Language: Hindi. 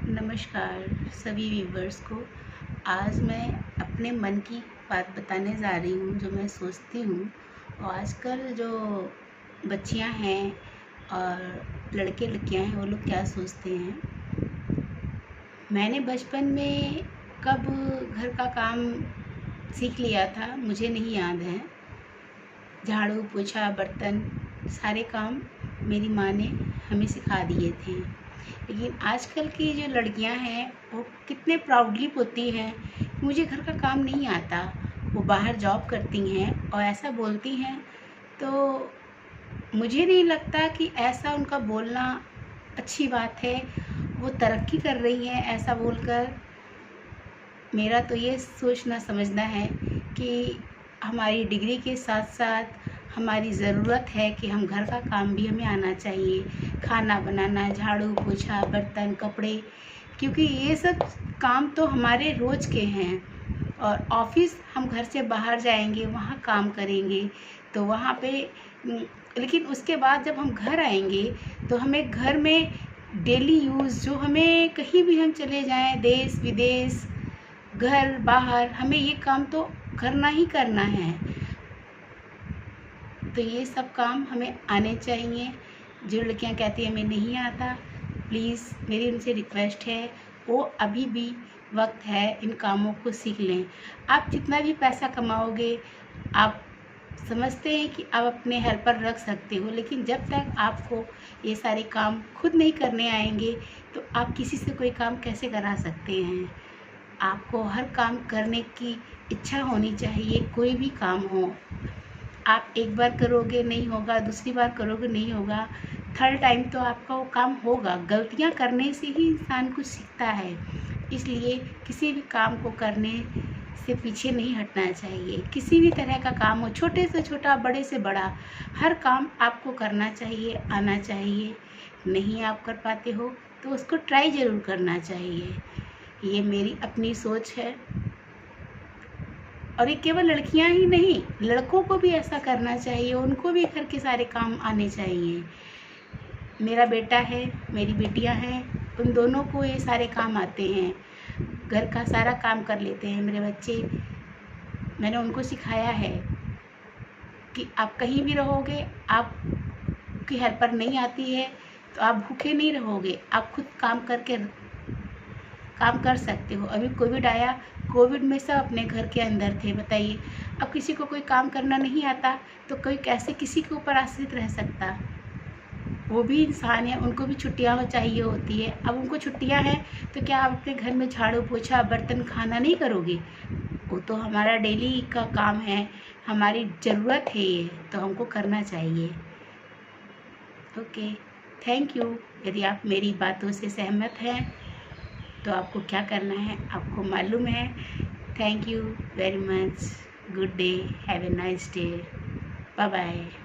नमस्कार सभी व्यूवर्स को। आज मैं अपने मन की बात बताने जा रही हूँ जो मैं सोचती हूँ। और आजकल जो बच्चियाँ हैं और लड़के लड़कियाँ हैं वो लोग क्या सोचते हैं। मैंने बचपन में कब घर का काम सीख लिया था मुझे नहीं याद है। झाड़ू पोछा बर्तन सारे काम मेरी माँ ने हमें सिखा दिए थे। लेकिन आजकल की जो लड़कियां हैं वो कितने प्राउडली बोलती हैं मुझे घर का काम नहीं आता। वो बाहर जॉब करती हैं और ऐसा बोलती हैं, तो मुझे नहीं लगता कि ऐसा उनका बोलना अच्छी बात है। वो तरक्की कर रही हैं ऐसा बोलकर। मेरा तो ये सोचना समझना है कि हमारी डिग्री के साथ साथ हमारी ज़रूरत है कि हम घर का काम भी हमें आना चाहिए। खाना बनाना, झाड़ू पोछा बर्तन कपड़े, क्योंकि ये सब काम तो हमारे रोज़ के हैं। और ऑफिस हम घर से बाहर जाएंगे वहाँ काम करेंगे तो वहाँ पे लेकिन उसके बाद जब हम घर आएंगे तो हमें घर में डेली यूज़ जो हमें कहीं भी हम चले जाएं, देश विदेश घर बाहर, हमें ये काम तो करना ही करना है। तो ये सब काम हमें आने चाहिए। जो लड़कियां कहती हैं हमें नहीं आता, प्लीज़ मेरी उनसे रिक्वेस्ट है वो अभी भी वक्त है इन कामों को सीख लें। आप जितना भी पैसा कमाओगे, आप समझते हैं कि आप अपने हेल्पर रख सकते हो, लेकिन जब तक आपको ये सारे काम खुद नहीं करने आएंगे तो आप किसी से कोई काम कैसे करा सकते हैं। आपको हर काम करने की इच्छा होनी चाहिए। कोई भी काम हो, आप एक बार करोगे नहीं होगा, दूसरी बार करोगे नहीं होगा, थर्ड टाइम तो आपका वो काम होगा। गलतियां करने से ही इंसान कुछ सीखता है। इसलिए किसी भी काम को करने से पीछे नहीं हटना चाहिए। किसी भी तरह का काम हो, छोटे से छोटा बड़े से बड़ा, हर काम आपको करना चाहिए, आना चाहिए। नहीं आप कर पाते हो तो उसको ट्राई ज़रूर करना चाहिए। ये मेरी अपनी सोच है। और ये केवल लड़कियां ही नहीं, लड़कों को भी ऐसा करना चाहिए। उनको भी घर के सारे काम आने चाहिए। मेरा बेटा है, मेरी बेटियां हैं, उन दोनों को ये सारे काम आते हैं। घर का सारा काम कर लेते हैं मेरे बच्चे। मैंने उनको सिखाया है कि आप कहीं भी रहोगे, आपकी हेल्पर नहीं आती है तो आप भूखे नहीं रहोगे। आप खुद काम कर सकते हो। अभी कोविड आया, कोविड में सब अपने घर के अंदर थे। बताइए, अब किसी को कोई काम करना नहीं आता तो कोई कैसे किसी के ऊपर आश्रित रह सकता। वो भी इंसान है, उनको भी छुट्टियाँ चाहिए होती है। अब उनको छुट्टियाँ हैं तो क्या आप अपने घर में झाड़ू पोछा बर्तन खाना नहीं करोगे? वो तो हमारा डेली का काम है, हमारी ज़रूरत है ये, तो हमको करना चाहिए। Okay, thank you. यदि आप मेरी बातों से सहमत हैं तो आपको क्या करना है आपको मालूम है। Thank you very much. Good day, have a nice day, bye bye.